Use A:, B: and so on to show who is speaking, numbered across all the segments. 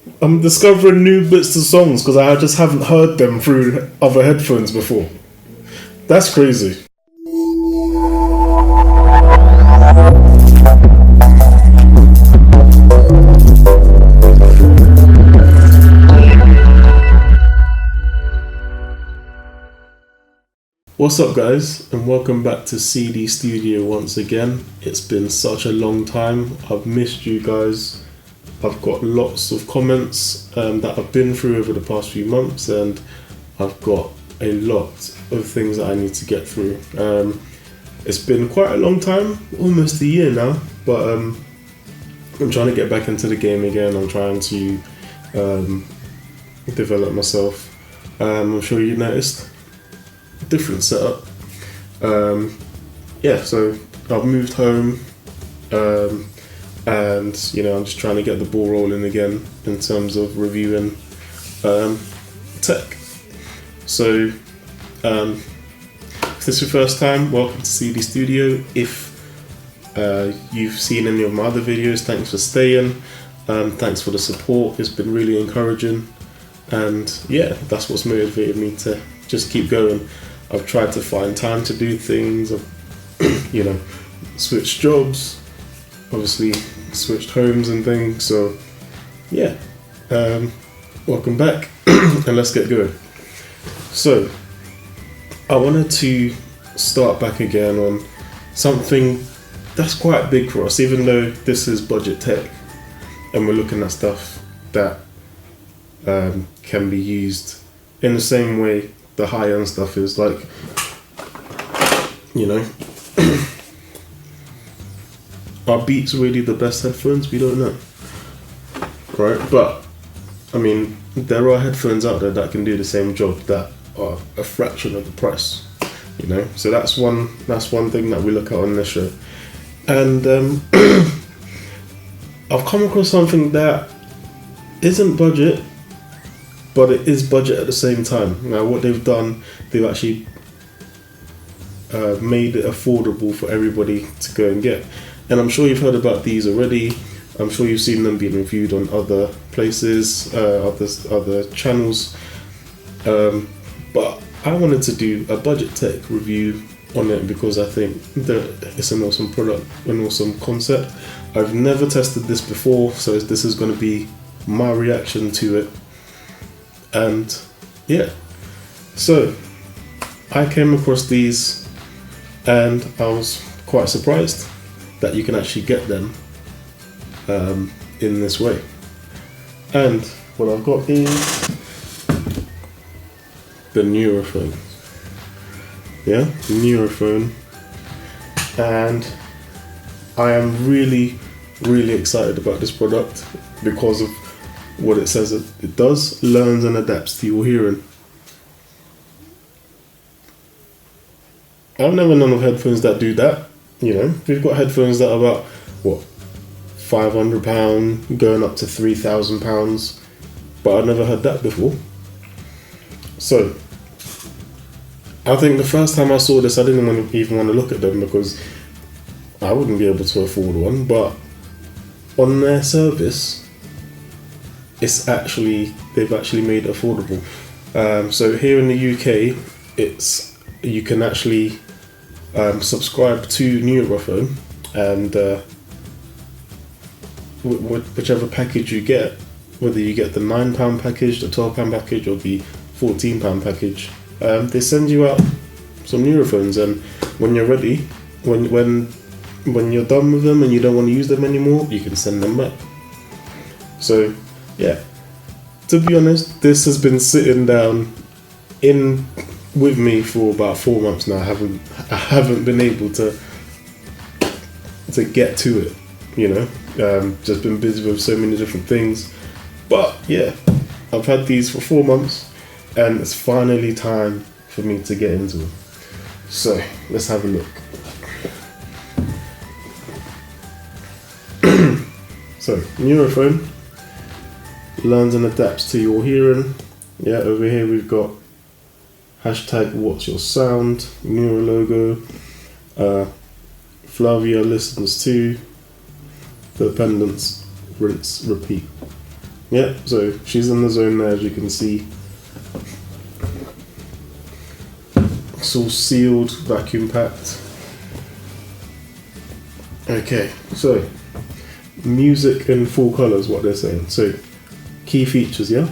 A: I'm discovering new bits of songs because I just haven't heard them through other headphones before. That's crazy. What's up, guys, and welcome back to CD Studio once again. It's been such a long time. I've missed you guys. I've got lots of comments that I've been through over the past few months, and I've got a lot of things that I need to get through. It's been quite a long time, almost a year now, but I'm trying to get back into the game again. I'm trying to develop myself. I'm sure you noticed. Different setup. So I've moved home, and I'm just trying to get the ball rolling again in terms of reviewing tech. So if this is your first time, welcome to CD Studio. If you've seen any of my other videos, thanks for staying. Thanks for the support. It's been really encouraging, and that's what's motivated me to just keep going. I've tried to find time to do things. I've, switched jobs, obviously switched homes and things. So, welcome back, and let's get going. So, I wanted to start back again on something that's quite big for us, even though this is budget tech, and we're looking at stuff that can be used in the same way the high-end stuff is, like, are Beats really the best headphones? We don't know, right? But I mean, there are headphones out there that can do the same job that are a fraction of the price, so that's one thing that we look at on this show. And I've come across something that isn't budget, but it is budget at the same time. Now, what they've done, they've actually made it affordable for everybody to go and get. And I'm sure you've heard about these already. I'm sure you've seen them being reviewed on other places, other channels. But I wanted to do a budget tech review on it because I think that it's an awesome product, an awesome concept. I've never tested this before, so this is going to be my reaction to it. And so I came across these, and I was quite surprised that you can actually get them in this way. And what I've got is the Nuraphone. Nuraphone. And I am really, really excited about this product because of what it says it does: learns and adapts to your hearing. I've never known of headphones that do that. We've got headphones that are about £500 going up to £3,000, but I've never heard that before. So I think the first time I saw this, I didn't even want to look at them because I wouldn't be able to afford one. But on their service, they've actually made it affordable. So here in the UK, you can actually subscribe to Nuraphone, and whichever package you get, whether you get the £9 package, the £12 package, or the £14 package, they send you out some Nuraphones, and when you're ready, when you're done with them and you don't want to use them anymore, you can send them back. So to be honest, this has been sitting down with me for about 4 months now. I haven't been able to get to it, just been busy with so many different things. But I've had these for 4 months, and it's finally time for me to get into them. So let's have a look. So Nuraphone learns and adapts to your hearing. Over here we've got #what's your sound, Nura logo, Flavia listens to, the pendants, rinse, repeat. Yeah, so she's in the zone there, as you can see. It's all sealed, vacuum packed. Okay, so music in full colours, what they're saying. So key features, yeah?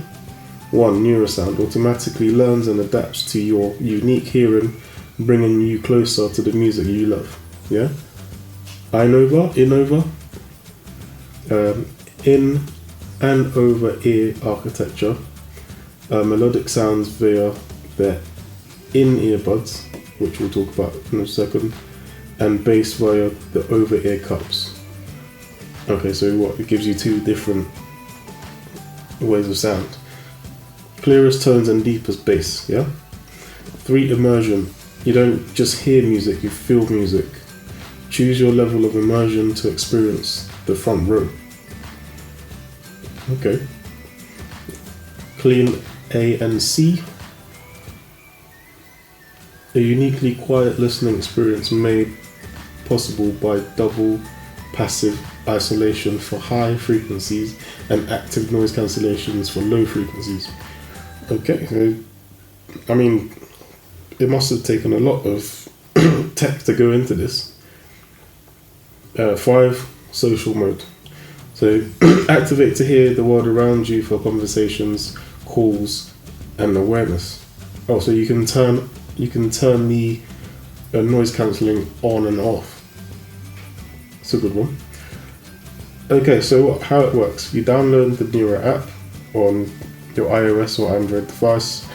A: 1. Neurosound automatically learns and adapts to your unique hearing, bringing you closer to the music you love. Yeah? Innova, in and over ear architecture, melodic sounds via their in earbuds, which we'll talk about in a second, and bass via the over ear cups. Okay, so what? It gives you two different ways of sound. Clearest tones and deepest bass, yeah? 3. Immersion. You don't just hear music, you feel music. Choose your level of immersion to experience the front row. Okay. Clean A and C. A uniquely quiet listening experience made possible by double passive isolation for high frequencies and active noise cancellations for low frequencies. Okay, so, I mean, it must have taken a lot of tech to go into this. 5. Social mode. So activate to hear the world around you for conversations, calls, and awareness. Oh, so you can turn the noise cancelling on and off. It's a good one. Okay, so how it works? You download the Nura app on your iOS or Android device.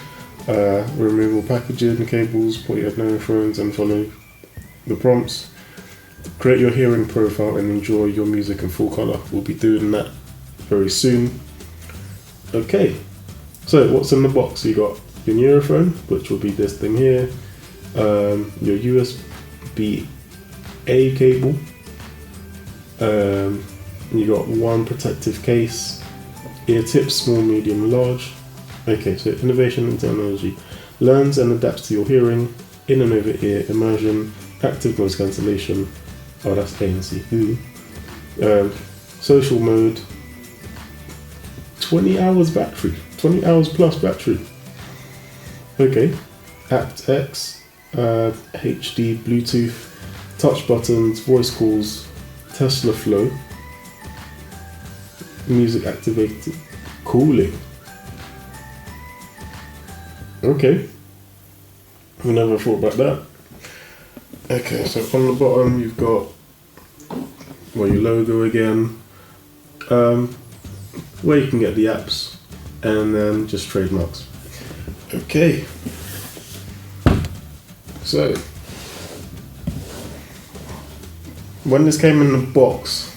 A: Remove all packaging, cables, put your Nuraphones, and follow the prompts. Create your hearing profile and enjoy your music in full colour. We'll be doing that very soon. Okay, so what's in the box? You got your Nuraphone, which will be this thing here, your USB-A cable, you got one protective case, ear tips, small, medium, large. Okay, so innovation and technology learns and adapts to your hearing, in and over ear immersion, active noise cancellation. Oh, that's ANC. Social mode, 20 hours battery, 20 hours plus battery. Okay, aptX, HD, Bluetooth, touch buttons, voice calls, Tesla Flow, music activated, cooling. Okay, we never thought about that. Okay, so on the bottom you've got your logo again, where you can get the apps, and then just trademarks. Okay, so when this came in the box,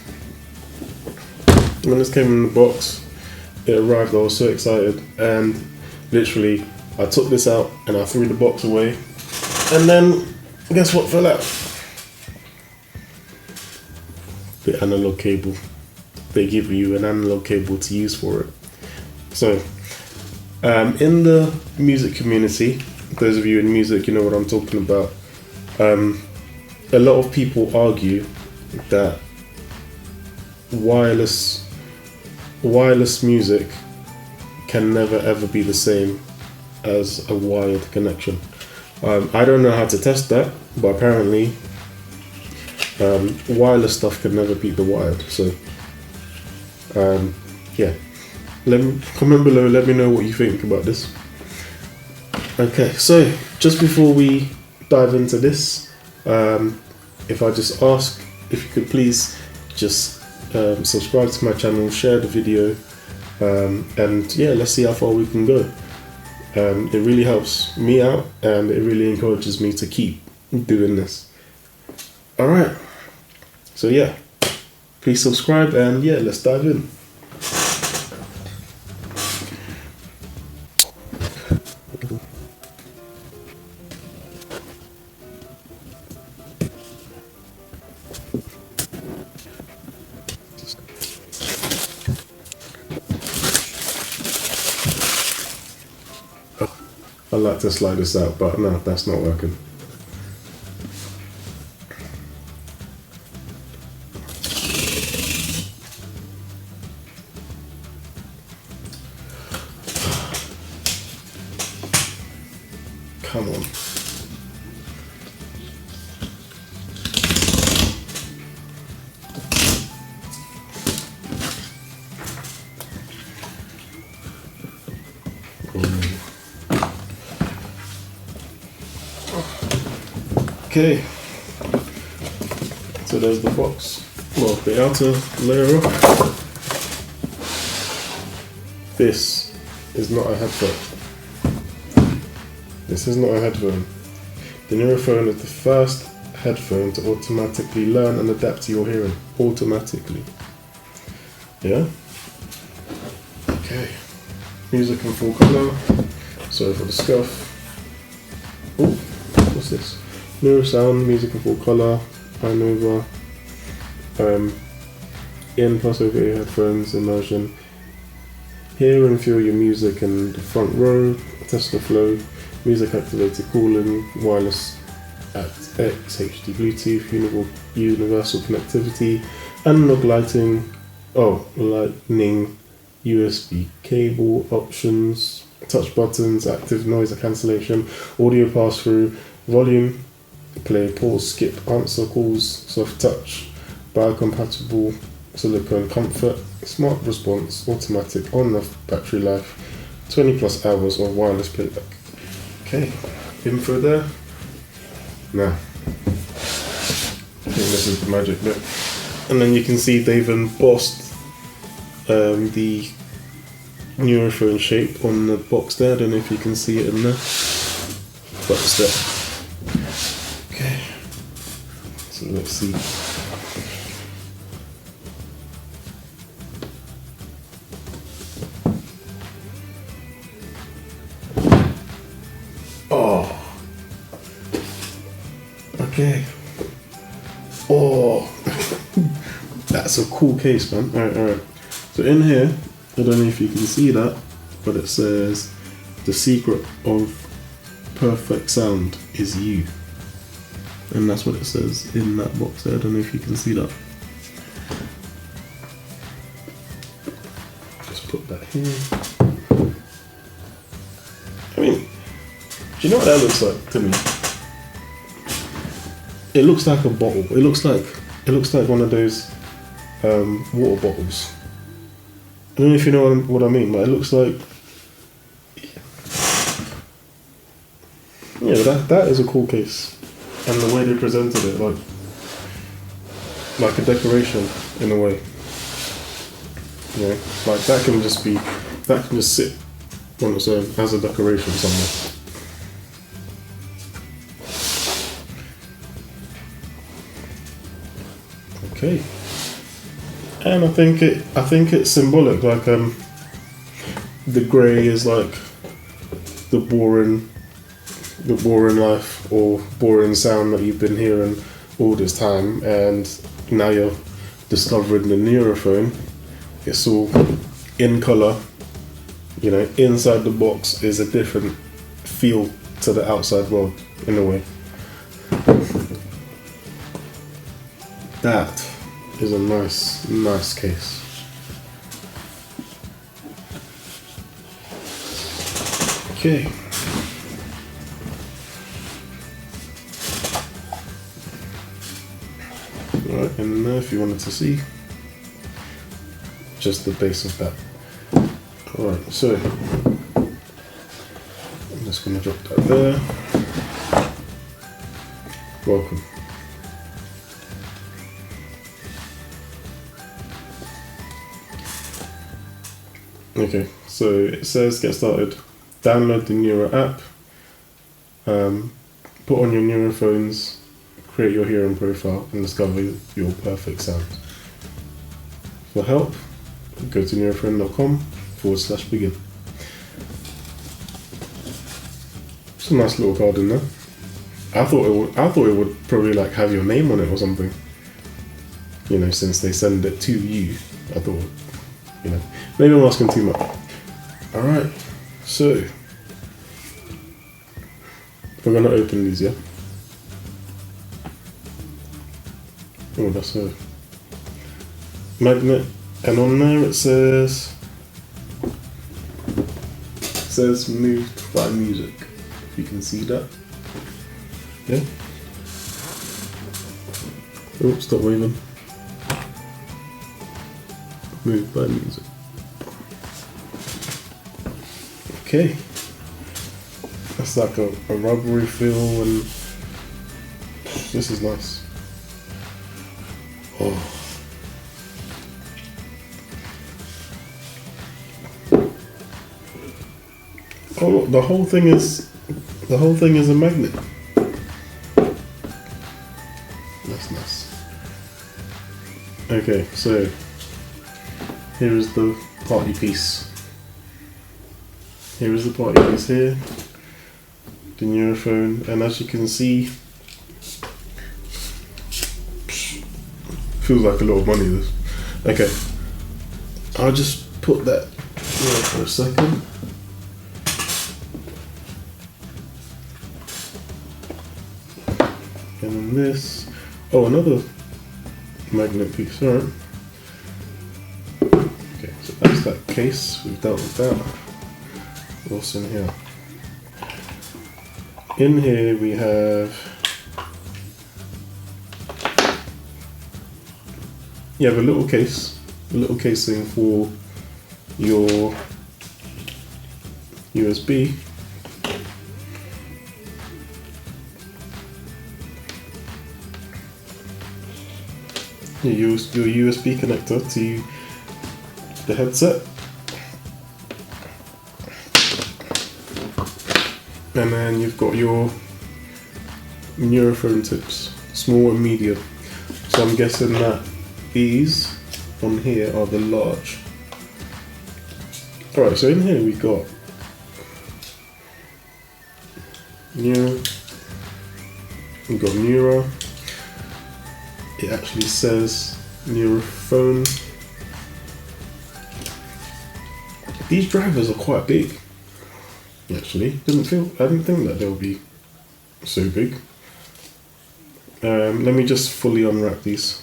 A: it arrived, I was so excited, and literally I took this out and I threw the box away, and then guess what fell out? The analog cable. They give you an analog cable to use for it. So, in the music community, those of you in music, you know what I'm talking about. A lot of people argue that wireless music can never ever be the same as a wired connection. I don't know how to test that, but apparently wireless stuff can never beat the wired. So yeah, comment below, let me know what you think about this. Okay, so just before we dive into this, if I just ask if you could please just subscribe to my channel, share the video, and yeah, let's see how far we can go. It really helps me out, and it really encourages me to keep doing this. Alright, so yeah, please subscribe, and yeah, let's dive in. I'd like to slide this out, but no, that's not working. Come on. Okay, so there's the box. Well, the outer layer off. This is not a headphone. This is not a headphone. The Nuraphone is the first headphone to automatically learn and adapt to your hearing. Automatically. Yeah? Okay. Music in full colour. Sorry for the scuff. Oh, what's this? Nurasound, music in full colour, Inova, in plus over ear headphones, immersion. Hear and feel your music in the front row, test the flow, music activated cooling, wireless at X, HD Bluetooth, universal connectivity, analog lighting, lightning, USB cable options, touch buttons, active noise cancellation, audio pass through, volume, play, pause, skip, answer calls, soft touch, biocompatible, silicone comfort, smart response, automatic on-off battery life, 20 plus hours of wireless playback. Okay, info there. Now, I think this is the magic bit. And then you can see they've embossed the Nuraphone shape on the box there. I don't know if you can see it in there, but it's there. Okay, so let's see. Oh, okay. Oh, that's a cool case, man. Alright. So in here, I don't know if you can see that, but it says the secret of perfect sound is you. And that's what it says in that box there. I don't know if you can see that. Just put that here. I mean, do you know what that looks like to me? It looks like a bottle. It looks like one of those water bottles. I don't know if you know what I mean, but it looks like, yeah, that is a cool case. And the way they presented it, like a decoration in a way. You know, like that can just sit on its own as a decoration somewhere. Okay. And I think it's symbolic, like the grey is like the boring life or boring sound that you've been hearing all this time, and now you're discovering the Nuraphone. It's all in colour, you know, inside the box is a different feel to the outside world in a way. That is a nice case. Okay. Right, and now if you wanted to see just the base of that. Alright, so I'm just going to drop that there. Welcome. Okay, so it says get started. Download the Nura app, put on your Nuraphones, create your hearing profile, and discover your perfect sound. For help, go to nuraphone.com/begin. It's a nice little card in there. I thought it would probably like have your name on it or something. You know, since they send it to you, I thought, you know, maybe I'm asking too much. Alright, so we're gonna open these, yeah? Oh, that's a magnet, and on there it says moved by music. if you can see that. Yeah. Oh, stop waving. Move by music. Okay. That's like a rubbery feel, and this is nice. Oh. Oh look, the whole thing is a magnet. That's nice. Okay, so here is the party piece. Here is the party piece here. The Nuraphone, and as you can see, feels like a lot of money this. Okay. I'll just put that there for a second. And then this. Oh, another magnet piece, alright. Okay, so that's that case. We've dealt with that. What's in here? In here we have. You have a little case, a little casing for your USB. You use your USB connector to the headset, and then you've got your Nuraphone tips, small and medium. So I'm guessing that these on here are the large. Alright, so in here we got Nura. We've got Nura. It actually says Nuraphone. These drivers are quite big. Actually, I didn't think that they'll be so big. Let me just fully unwrap these.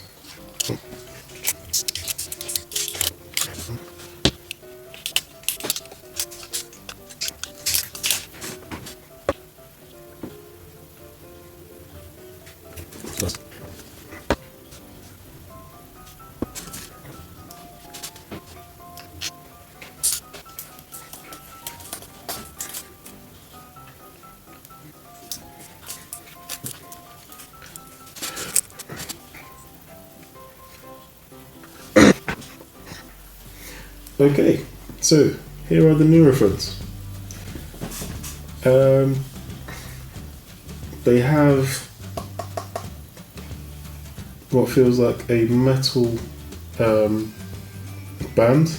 A: Okay, so here are the Nuraphones. They have what feels like a metal band.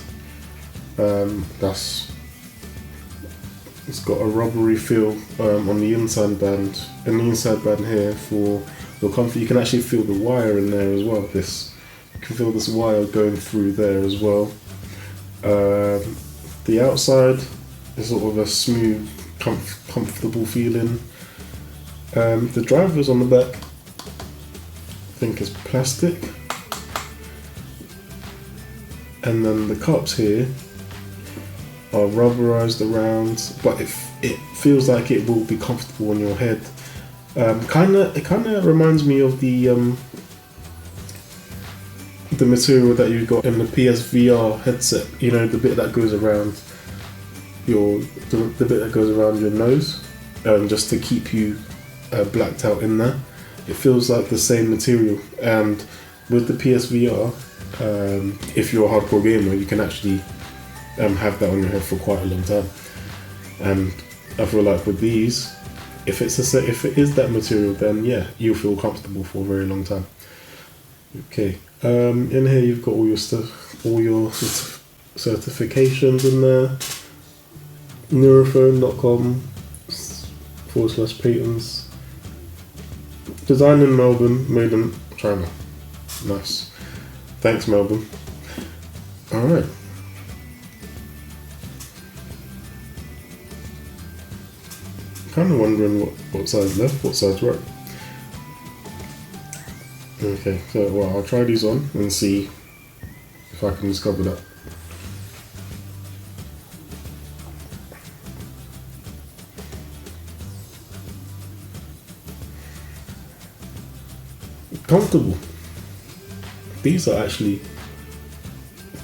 A: It's got a rubbery feel on the inside band, and the inside band here for your comfort. You can actually feel the wire in there as well. You can feel this wire going through there as well. The outside is sort of a smooth, comfortable feeling. The drivers on the back, I think, is plastic, and then the cups here are rubberized around, but it feels like it will be comfortable on your head. It kind of reminds me of the material that you got in the PSVR headset. You know, the bit that goes around the bit that goes around your nose, just to keep you blacked out in there. It feels like the same material, and with the PSVR, if you're a hardcore gamer, you can actually have that on your head for quite a long time. And I feel like with these, if it is that material, then yeah, you'll feel comfortable for a very long time. Okay, in here you've got all your stuff, all your certifications in there. Nuraphone.com/patents. Designed in Melbourne, made in China. Nice. Thanks, Melbourne. Alright. Kind of wondering what side's left, what side's right. Okay, so well, I'll try these on and see if I can discover that. comfortable. These are actually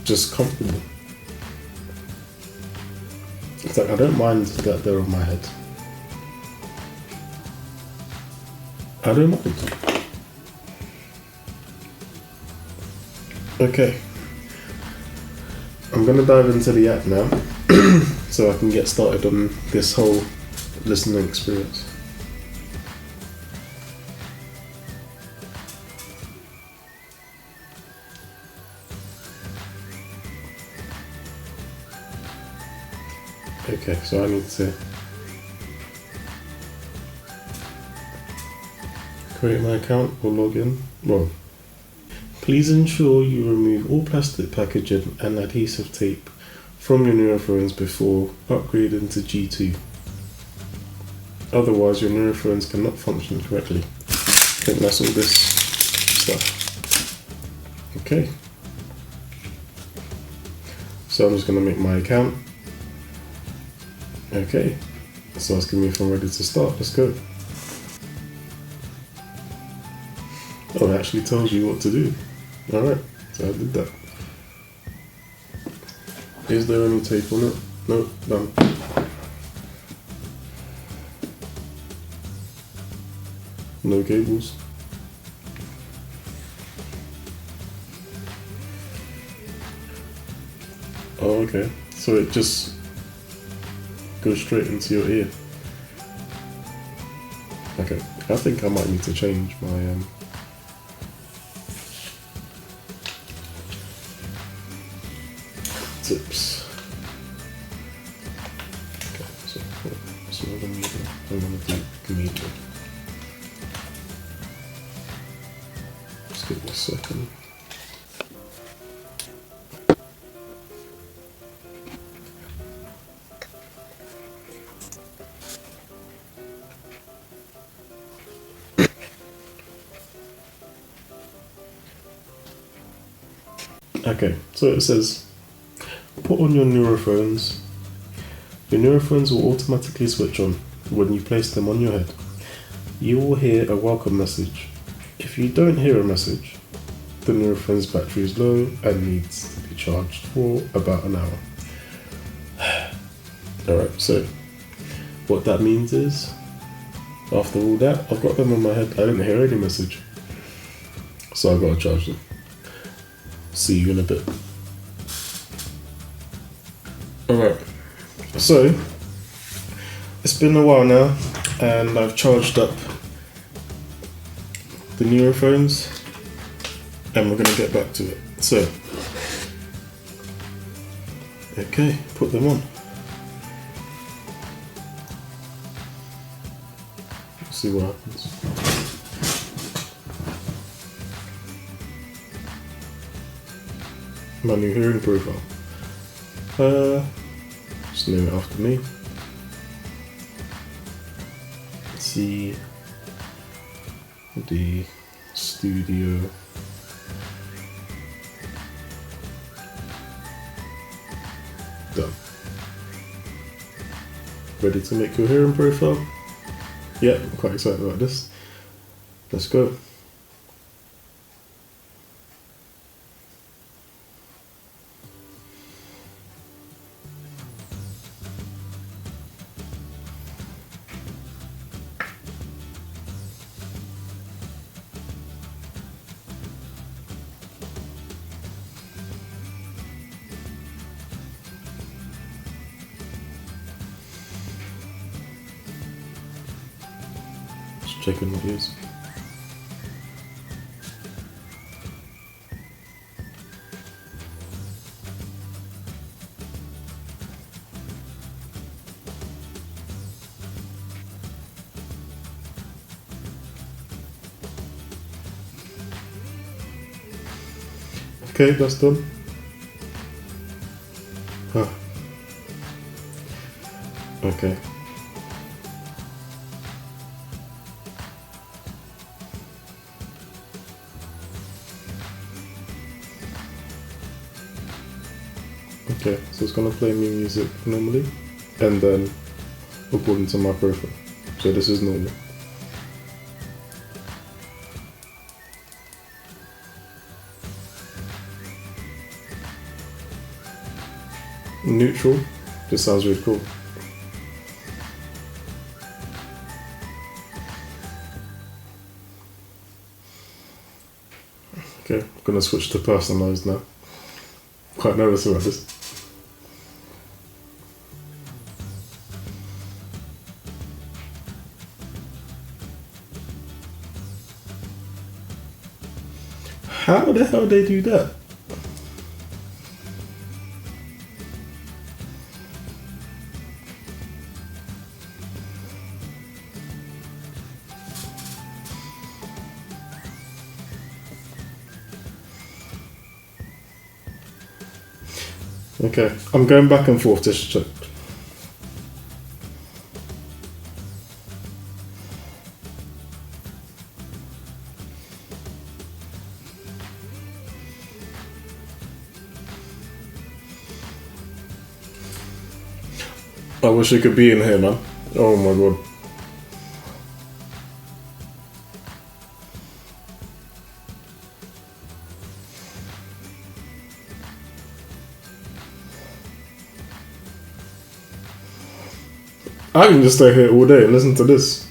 A: just comfortable. It's like I don't mind that they're on my head. I don't mind. Okay. I'm gonna dive into the app now so I can get started on this whole listening experience. Okay, so I need to create my account or log in. Well, please ensure you remove all plastic packaging and adhesive tape from your Nuraphones before upgrading to G2. Otherwise, your Nuraphones cannot function correctly. I think that's all this stuff. Okay. So I'm just going to make my account. Okay. So asking me if I'm ready to start. Let's go. Oh, it actually tells you what to do. Alright, so I did that. Is there any tape on it? No, done. No cables. Oh, okay. So it just goes straight into your ear. Okay, I think I might need to change my tips. Okay, so I'm gonna do medium. Just give me a second. Okay, so it says, put on your Nuraphones. Your Nuraphones will automatically switch on when you place them on your head. You will hear a welcome message. If you don't hear a message, the Nuraphone's battery is low and needs to be charged for about an hour. Alright, so what that means is, after all that, I've got them on my head, I didn't hear any message. So I've got to charge them. See you in a bit. Alright, so it's been a while now and I've charged up the Nuraphones and we're going to get back to it. So, okay, put them on. Let's see what happens. My new hearing profile. Just name it after me. C D Studio. Done. Ready to make your hearing profile? Yeah, I'm quite excited about this. Let's go. Checking what it is. Okay, that's done. Huh. Okay. Okay, so it's gonna play me music normally, and then according to my profile. So this is normal. Neutral. This sounds really cool. Okay, I'm gonna switch to personalized now. Quite nervous about this. How the hell they do that? Okay, I'm going back and forth just to check. I wish I could be in here, man. Oh my god. I can just stay here all day and listen to this.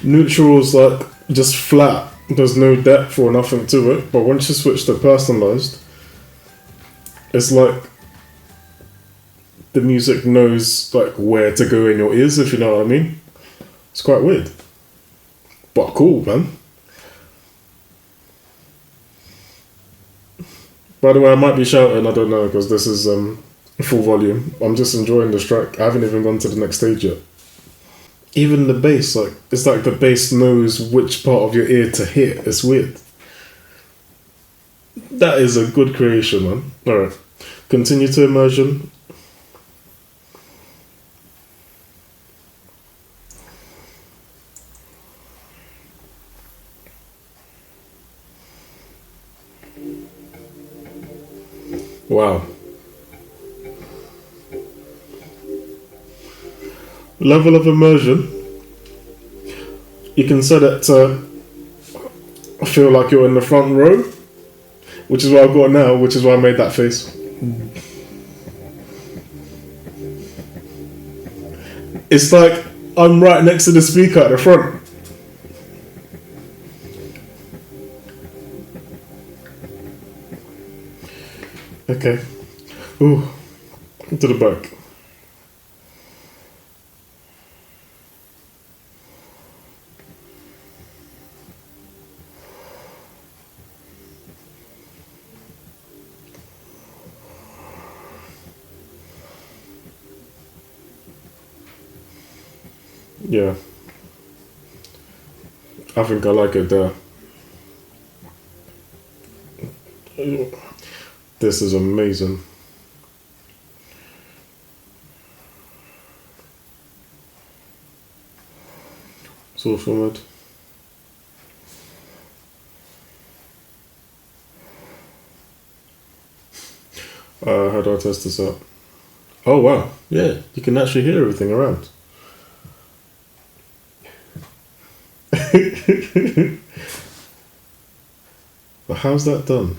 A: Neutral's like just flat. There's no depth or nothing to it. But once you switch to personalized, it's like the music knows like where to go in your ears, if you know what I mean. It's quite weird. But cool, man. By the way, I might be shouting, I don't know, because this is full volume. I'm just enjoying this track. I haven't even gone to the next stage yet. Even the bass, like, it's like the bass knows which part of your ear to hit. It's weird. That is a good creation, man. Alright. Continue to immersion. Wow. Level of immersion. You can set it to feel like you're in the front row, which is what I've got now, which is why I made that face. It's like I'm right next to the speaker at the front. Okay. Ooh. To the back. Yeah. I think I like it there. This is amazing. So forward. How do I test this out? Oh wow, yeah, you can actually hear everything around. But how's that done?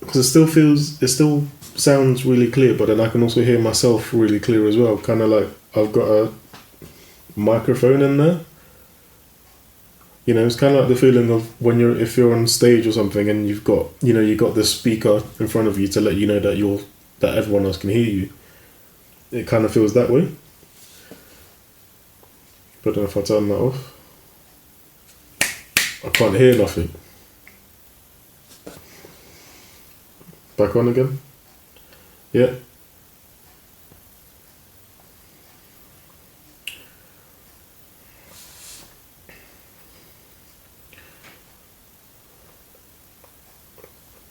A: Because it still sounds really clear, but then I can also hear myself really clear as well. Kind of like I've got a microphone in there. You know, it's kind of like the feeling of when if you're on stage or something and you got this speaker in front of you to let you know that everyone else can hear you. It kind of feels that way. But then if I turn that off, I can't hear nothing. Back on again. Yeah.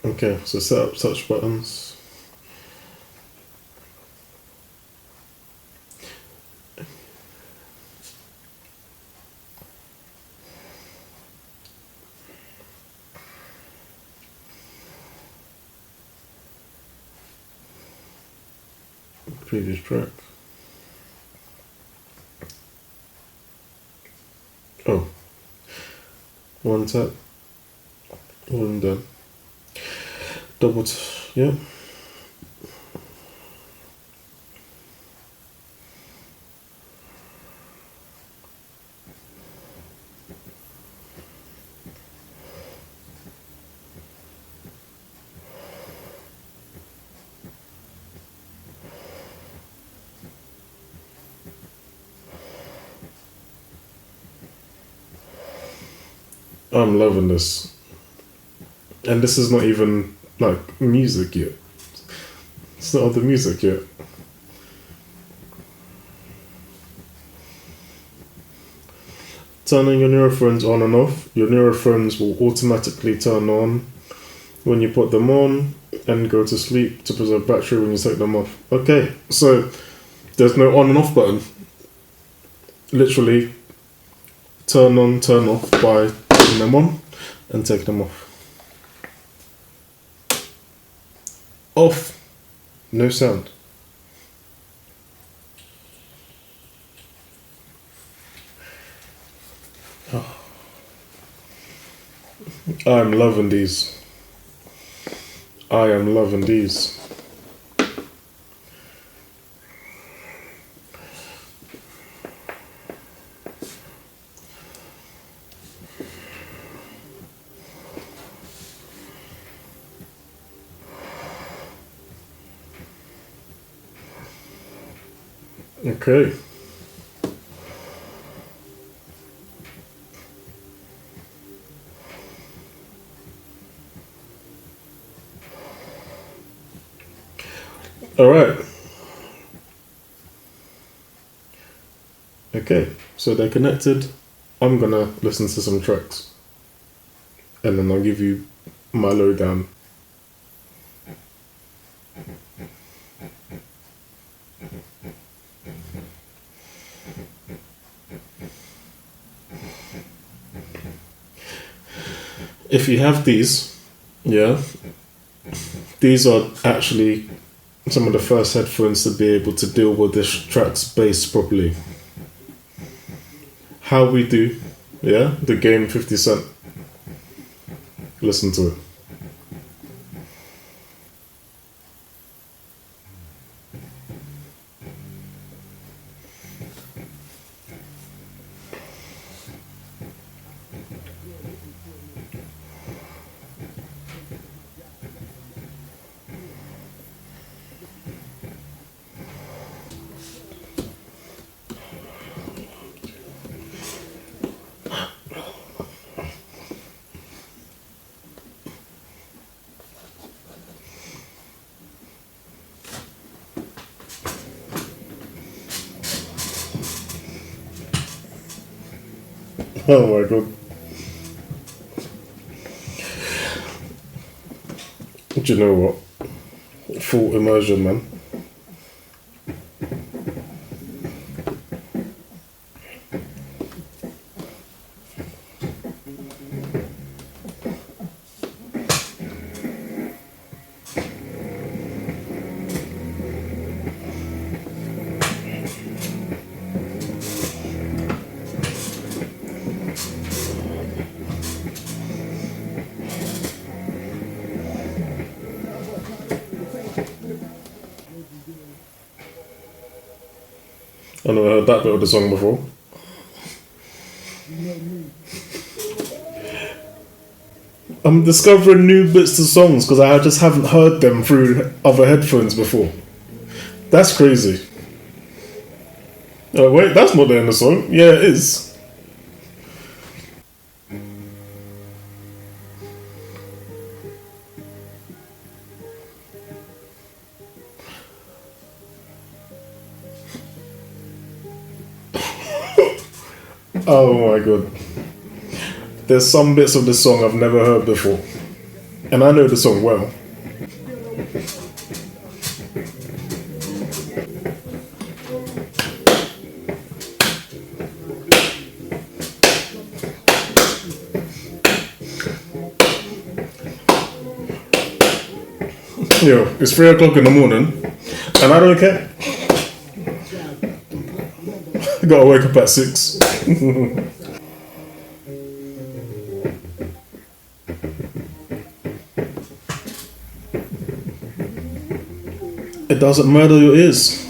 A: Okay, so set up touch buttons. Previous track. Oh, one tap, one done. Double, yeah. I'm loving this. And this is not even like music yet. It's not the music yet. Turning your Nuraphones on and off. Your Nuraphones will automatically turn on when you put them on and go to sleep to preserve battery when you take them off. Okay, so there's no on and off button. Literally turn on, turn off by putting them on and take them off. Off. No sound. Oh. I'm loving these. I am loving these. Okay. All right. Okay, so they're connected. I'm gonna listen to some tracks and then I'll give you my lowdown. If you have these, yeah, these are actually some of the first headphones to be able to deal with this track's bass properly. How we do, yeah, the game 50 Cent. Listen to it. Oh my god. Do you know what? Full immersion, man. I never heard that bit of the song before. I'm discovering new bits of songs because I just haven't heard them through other headphones before. That's crazy. Oh wait, that's not there in the song. Yeah, it is. Oh my god. There's some bits of the song I've never heard before. And I know the song well. Yo, it's 3 o'clock in the morning and I don't care. I gotta wake up at 6. It doesn't murder your ears.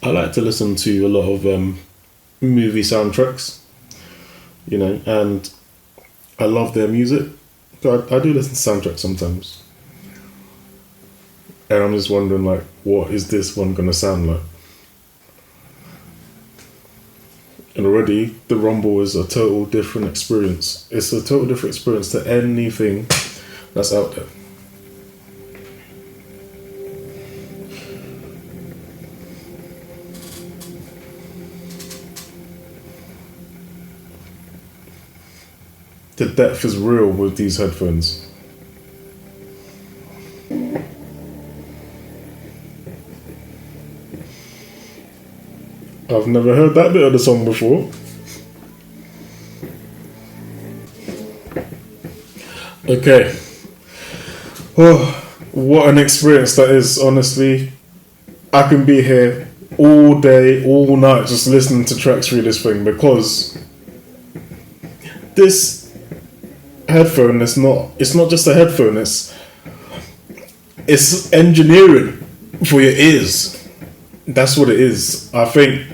A: I like to listen to a lot of movie soundtracks, you know, and I love their music. So I do listen to soundtracks sometimes. And I'm just wondering, like, what is this one gonna sound like? And already, the Rumble is a total different experience. It's a total different experience to anything that's out there. The depth is real with these headphones. I've never heard that bit of the song before. Okay. Oh, what an experience that is, honestly. I can be here all day, all night, just listening to tracks through this thing, because this headphone is it's not just a headphone, it's engineering for your ears. That's what it is. I think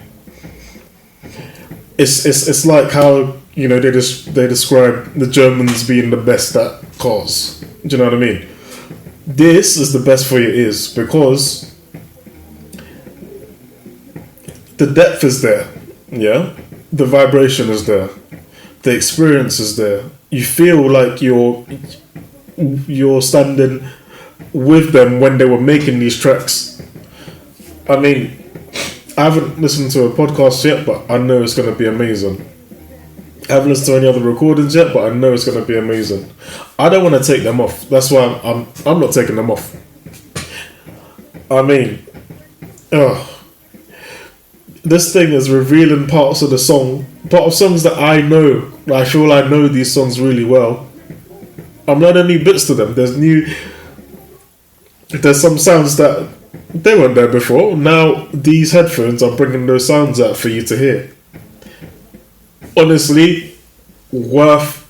A: it's like how, you know, they describe the Germans being the best at cars. Do you know what I mean? This is the best for your ears because the depth is there, yeah? The vibration is there. The experience is there. You feel like you're standing with them when they were making these tracks. I mean, I haven't listened to a podcast yet, but I know it's going to be amazing. I haven't listened to any other recordings yet, but I know it's going to be amazing. I don't want to take them off. That's why I'm not taking them off. I mean, this thing is revealing parts of the song, part of songs that I know. I feel I know these songs really well. I'm learning new bits to them. There's some sounds that they weren't there before. Now these headphones are bringing those sounds out for you to hear. Honestly, worth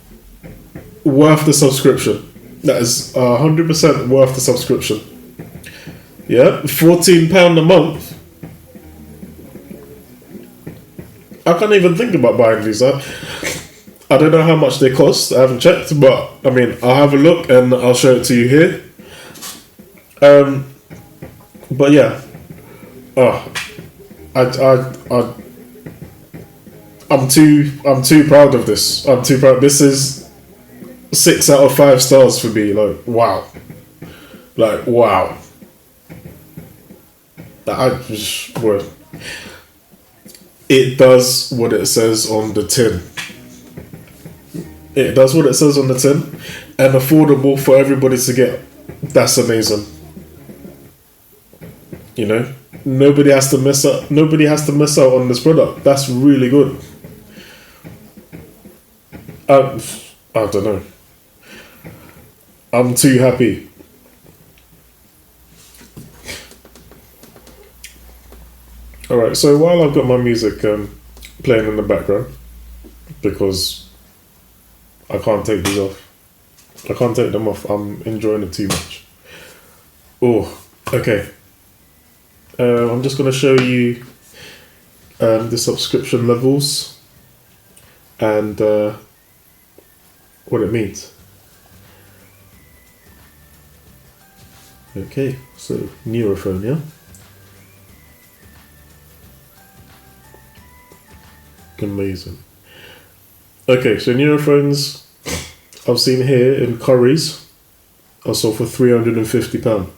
A: the subscription. That is 100% worth the subscription. Yeah, £14 a month. I can't even think about buying these. I don't know how much they cost. I haven't checked, but I mean, I'll have a look and I'll show it to you here. But yeah, I'm too proud of this. I'm too proud. This is 6 out of 5 stars for me. Like wow. It does what it says on the tin. It does what it says on the tin, and affordable for everybody to get. That's amazing. You know, nobody has to miss out. Nobody has to miss out on this product. That's really good. I don't know. I'm too happy. Alright, so while I've got my music playing in the background, because I can't take these off. I can't take them off. I'm enjoying it too much. Oh, okay. I'm just going to show you the subscription levels and what it means. Okay, so Nuraphone, yeah? Amazing. Okay, so Nuraphones I've seen here in Curry's are sold for £350.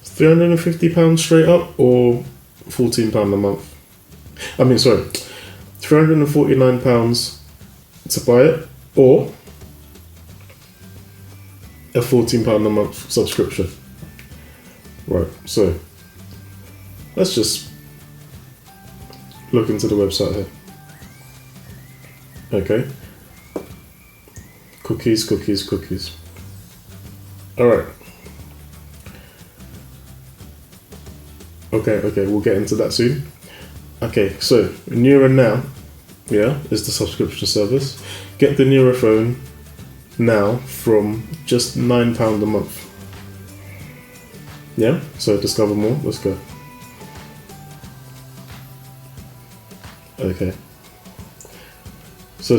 A: £350 straight up or £14 a month? I mean, sorry, £349 to buy it or a £14 a month subscription. Right, so let's just look into the website here. Okay. Cookies. Alright. Okay, we'll get into that soon. Okay, so Nura now yeah, is the subscription service. Get the Nuraphone now from just £9 a month. Yeah, so discover more. Let's go. Okay. So,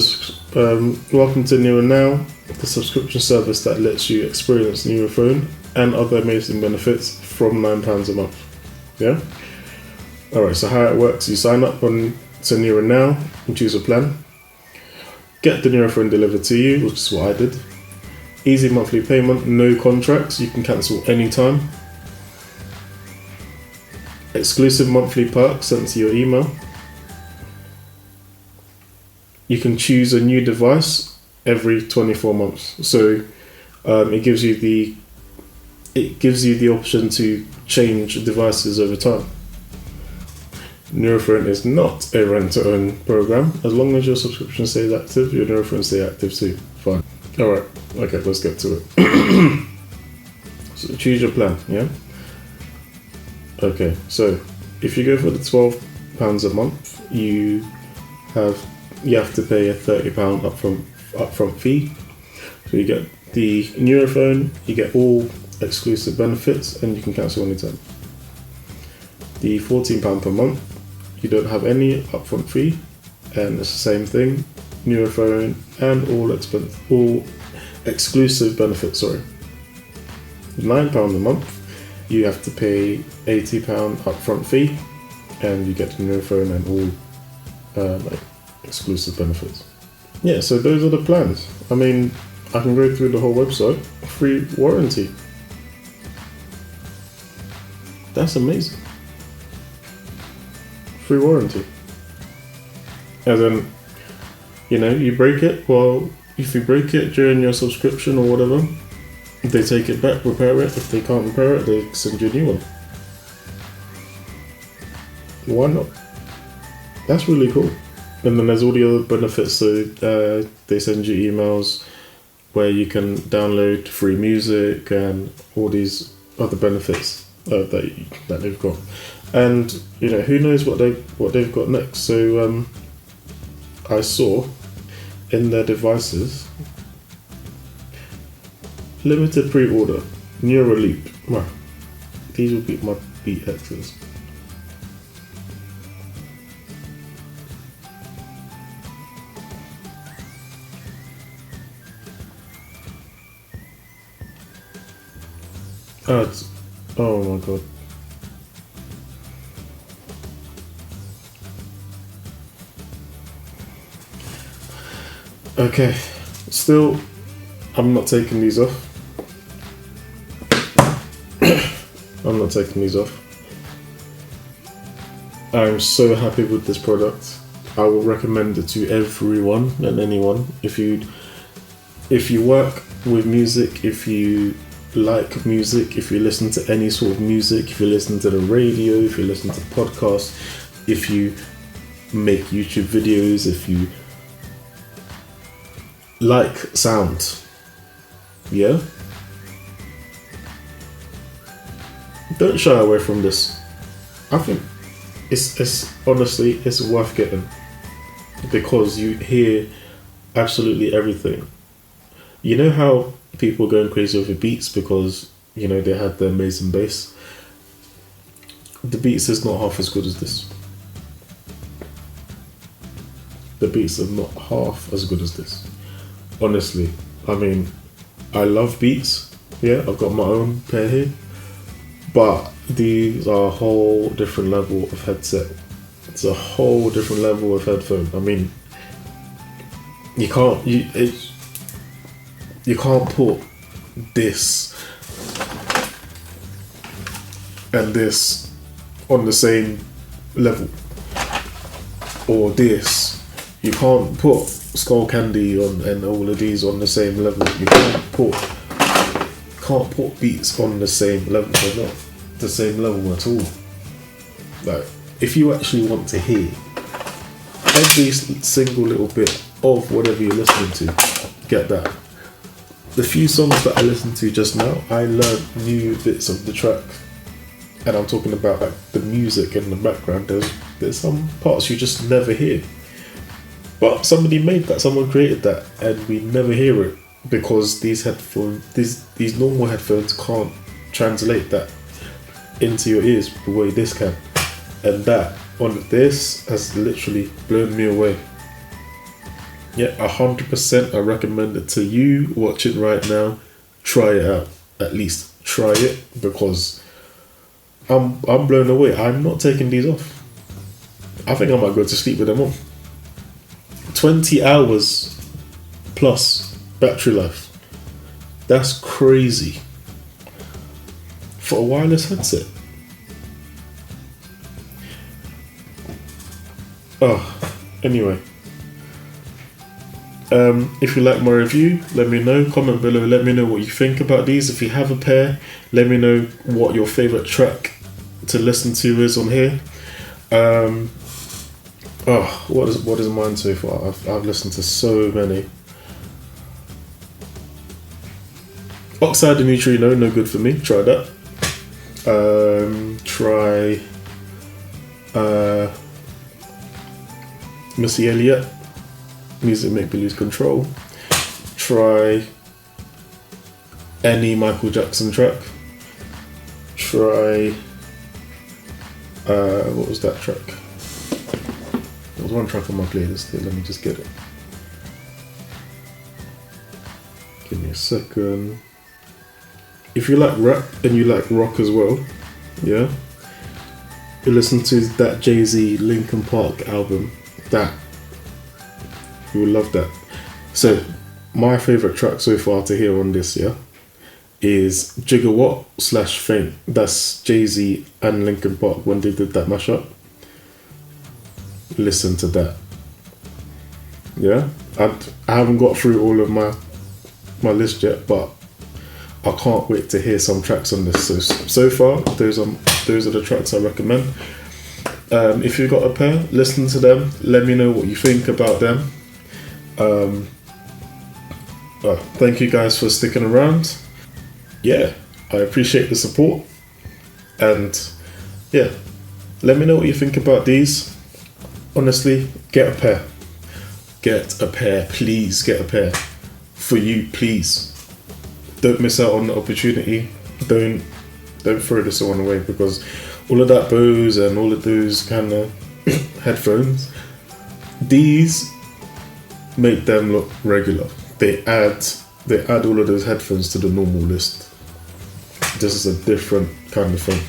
A: welcome to Newer Now, the subscription service that lets you experience Nuraphone and other amazing benefits from £9 a month. Yeah? Alright, so how it works, you sign up on to Newer Now and choose a plan. Get the Nuraphone delivered to you, which is what I did. Easy monthly payment, no contracts, you can cancel anytime. Exclusive monthly perks sent to your email. You can choose a new device every 24 months. So it gives you the option to change devices over time. Nuraphone is not a rent-to-own program. As long as your subscription stays active, your Nuraphone stays active too. Fine. Alright, okay, let's get to it. So choose your plan, yeah? Okay, so if you go for the £12 a month, you have to pay a £30 upfront fee. So you get the Nuraphone, you get all exclusive benefits, and you can cancel anytime. The £14 per month, you don't have any upfront fee, and it's the same thing, Nuraphone and all exclusive benefits. Sorry, £9 a month, you have to pay £80 upfront fee, and you get the Nuraphone and all exclusive benefits. Yeah, so those are the plans. I mean, I can go through the whole website. Free warranty. That's amazing. Free warranty. And then, you break it. Well, if you break it during your subscription or whatever, they take it back, repair it. If they can't repair it, they send you a new one. Why not? That's really cool. And then there's all the other benefits. So they send you emails where you can download free music and all these other benefits that they've got. And who knows what they've got next. So I saw in their devices limited pre-order Neuraloop. Wow, these will be my Beat X's. Oh my god. Okay, still, I'm not taking these off. I'm not taking these off. I'm so happy with this product. I will recommend it to everyone and anyone. If you work with music, if you like music, if you listen to any sort of music, if you listen to the radio, if you listen to podcasts, if you make YouTube videos, if you like sound, yeah, don't shy away from this. I think it's honestly, it's worth getting because you hear absolutely everything. You know how people are going crazy over Beats because they had the amazing bass. The Beats is not half as good as this. The Beats are not half as good as this. Honestly, I mean, I love Beats. Yeah, I've got my own pair here, but these are a whole different level of headset. It's a whole different level of headphone. I mean, you can't put this and this on the same level, or this. You can't put Skull Candy on and all of these on the same level. You can't put Beats on the same level. They're not the same level at all. Like, if you actually want to hear every single little bit of whatever you're listening to, get that. The few songs that I listened to just now, I learned new bits of the track, and I'm talking about like the music in the background. There's some parts you just never hear. But somebody made that, someone created that, and we never hear it because these headphones, these normal headphones can't translate that into your ears the way this can. And that on this has literally blown me away. Yeah, 100% I recommend it to you watching right now. Try it out. At least try it, because I'm blown away. I'm not taking these off. I think I might go to sleep with them on. 20 hours plus battery life. That's crazy for a wireless headset. Anyway, if you like my review, let me know. Comment below, let me know what you think about these. If you have a pair, let me know what your favorite track to listen to is on here. What is mine so far? I've listened to so many. Oxide and Neutrino, no good for me. Try that. Try Missy Elliott, Music Make Me Lose Control. Try any Michael Jackson track. Try what was that track? There was one track on my playlist here, let me just get it. Give me a second. If you like rap and you like rock as well, yeah, you listen to that Jay-Z Linkin Park album. That you will love that. So my favorite track so far to hear on this, yeah, is Gigawatt / Faint. That's Jay-Z and Linkin Park when they did that mashup. Listen to that. Yeah, I haven't got through all of my list yet, but I can't wait to hear some tracks on this. So far, those are the tracks I recommend. If you've got a pair, listen to them. Let me know what you think about them. Thank you guys for sticking around. Yeah, I appreciate the support. And yeah, let me know what you think about these. Honestly, get a pair. Get a pair, please. Get a pair for you, please. Don't miss out on the opportunity. Don't throw this one away, because all of that Bose and all of those kind of headphones, these make them look regular. They add all of those headphones to the normal list. This is a different kind of thing.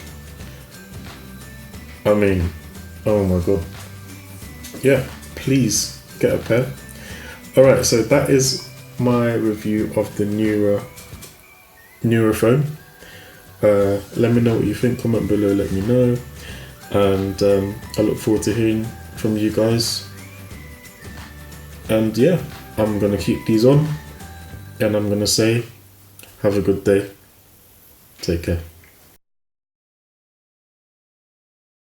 A: I mean, oh my god. Yeah, please get a pair. Alright, so that is my review of the Nuraphone. Let me know what you think, comment below, let me know, and I look forward to hearing from you guys. And yeah, I'm gonna keep these on, and I'm gonna say have a good day, take care.